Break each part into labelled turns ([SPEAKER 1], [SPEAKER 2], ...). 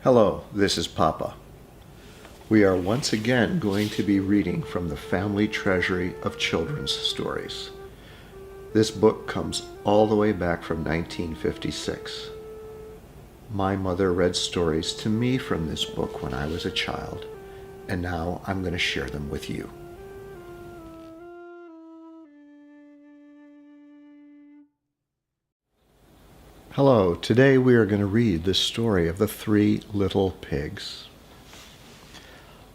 [SPEAKER 1] Hello, this is Papa. We are once again going to be reading from the Family Treasury of Children's Stories. This book comes all the way back from 1956. My mother read stories to me from this book when I was a child, and now I'm going to share them with you. Hello, today we are going to read the story of the Three Little Pigs.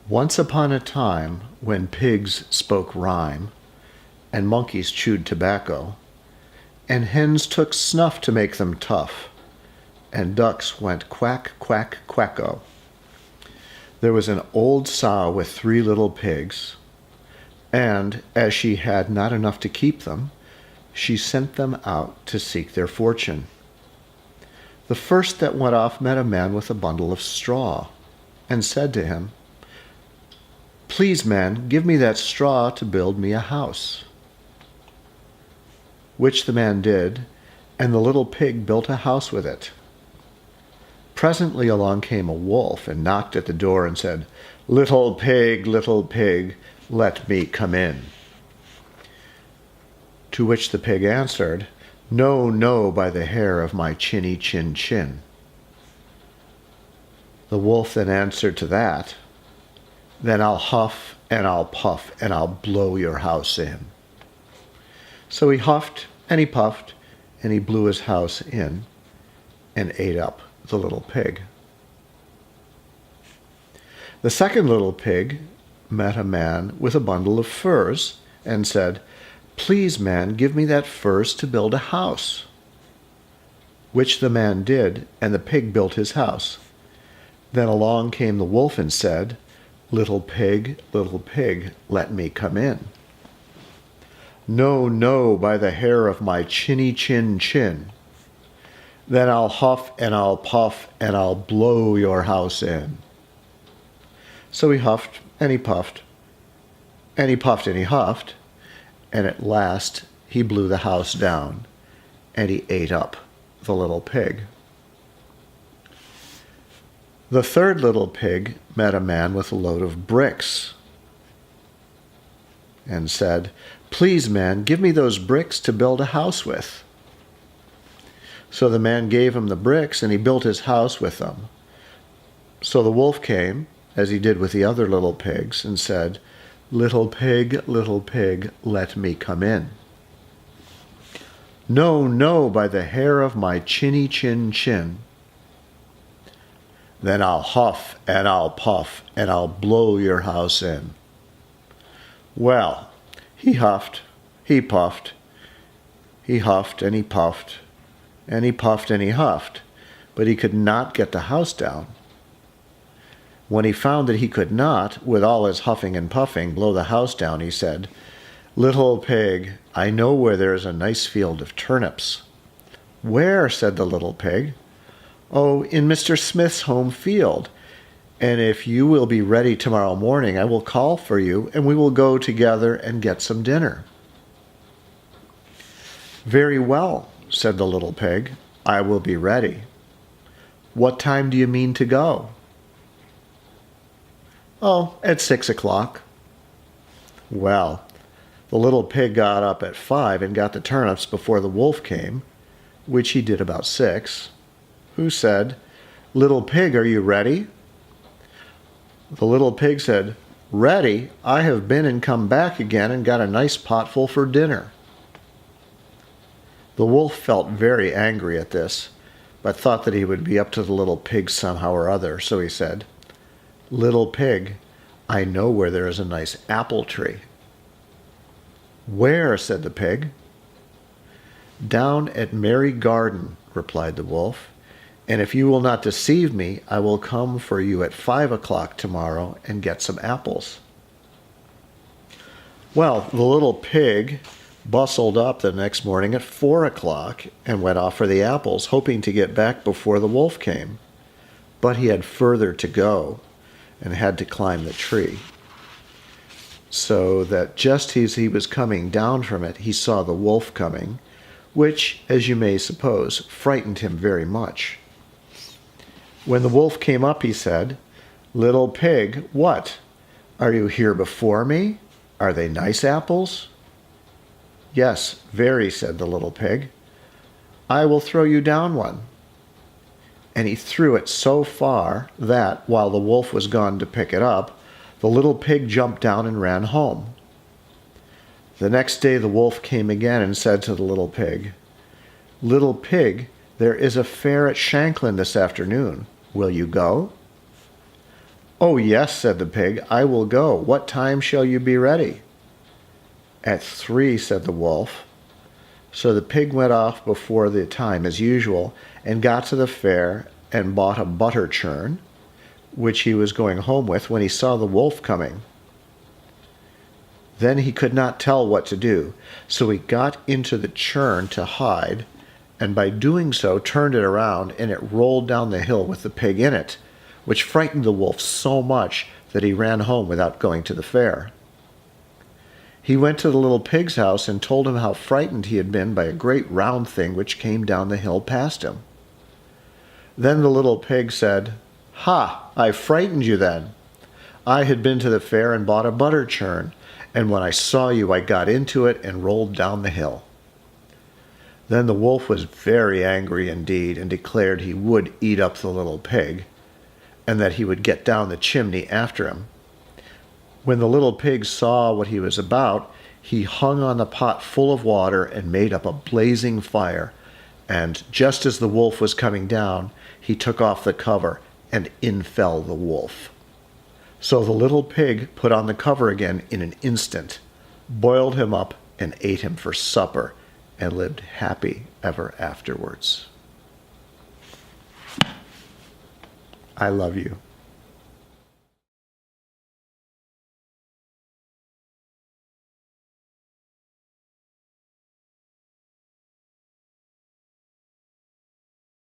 [SPEAKER 1] Once upon a time, when pigs spoke rhyme, and monkeys chewed tobacco, and hens took snuff to make them tough, and ducks went quack, quack, quacko, there was an old sow with three little pigs, and as she had not enough to keep them, she sent them out to seek their fortune. The first that went off met a man with a bundle of straw, and said to him, "Please, man, give me that straw to build me a house." Which the man did, and the little pig built a house with it. Presently along came a wolf, and knocked at the door, and said, little pig, let me come in." To which the pig answered, "No, no, by the hair of my chinny chin chin." The wolf then answered to that, "Then I'll huff and I'll puff and I'll blow your house in." So he huffed and he puffed and he blew his house in and ate up the little pig. The second little pig met a man with a bundle of furs and said, "Please, man, give me that furs to build a house." Which the man did, and the pig built his house. Then along came the wolf and said, little pig, let me come in." "No, no, by the hair of my chinny chin chin." "Then I'll huff and I'll puff and I'll blow your house in." So he huffed and he puffed, and he puffed and he huffed, and at last he blew the house down, and he ate up the little pig. The third little pig met a man with a load of bricks, and said, "Please, man, give me those bricks to build a house with." So the man gave him the bricks, and he built his house with them. So the wolf came, as he did with the other little pigs, and said, little pig, let me come in." "No, no, by the hair of my chinny chin chin." "Then I'll huff and I'll puff and I'll blow your house in." Well, he huffed, he puffed, he huffed and he puffed, and he puffed and he huffed, but he could not get the house down. When he found that he could not, with all his huffing and puffing, blow the house down, he said, "Little pig, I know where there is a nice field of turnips." "Where?" said the little pig. "Oh, in Mr. Smith's home field. And if you will be ready tomorrow morning, I will call for you, and we will go together and get some dinner." "Very well," said the little pig. "I will be ready. What time do you mean to go?" "Oh, at 6 o'clock. Well, the little pig got up at 5 and got the turnips before the wolf came, which he did about 6, who said, "Little pig, are you ready?" The little pig said, "Ready? I have been and come back again and got a nice potful for dinner." The wolf felt very angry at this, but thought that he would be up to the little pig somehow or other, so he said, "Little pig, I know where there is a nice apple tree." "Where?" said the pig. "Down at Merry Garden," replied the wolf, "and if you will not deceive me, I will come for you at 5 o'clock tomorrow and get some apples." Well, the little pig bustled up the next morning at 4 o'clock and went off for the apples, hoping to get back before the wolf came. But he had further to go, and had to climb the tree. So that just as he was coming down from it, he saw the wolf coming, which, as you may suppose, frightened him very much. When the wolf came up, he said, "Little pig, what? Are you here before me? Are they nice apples?" "Yes, very," said the little pig. "I will throw you down one." And he threw it so far that, while the wolf was gone to pick it up, the little pig jumped down and ran home. The next day the wolf came again and said to the little pig, "Little pig, there is a fair at Shanklin this afternoon. Will you go?" "Oh, yes," said the pig, "I will go. What time shall you be ready?" "At 3," said the wolf. So the pig went off before the time as usual and got to the fair and bought a butter churn, which he was going home with when he saw the wolf coming. Then he could not tell what to do, so he got into the churn to hide, and by doing so turned it around, and it rolled down the hill with the pig in it, which frightened the wolf so much that he ran home without going to the fair. He went to the little pig's house and told him how frightened he had been by a great round thing which came down the hill past him. Then the little pig said, "Ha! I frightened you then. I had been to the fair and bought a butter churn, and when I saw you I got into it and rolled down the hill." Then the wolf was very angry indeed and declared he would eat up the little pig, and that he would get down the chimney after him. When the little pig saw what he was about, he hung on the pot full of water and made up a blazing fire, and just as the wolf was coming down, he took off the cover, and in fell the wolf. So the little pig put on the cover again in an instant, boiled him up, and ate him for supper, and lived happy ever afterwards. I love you.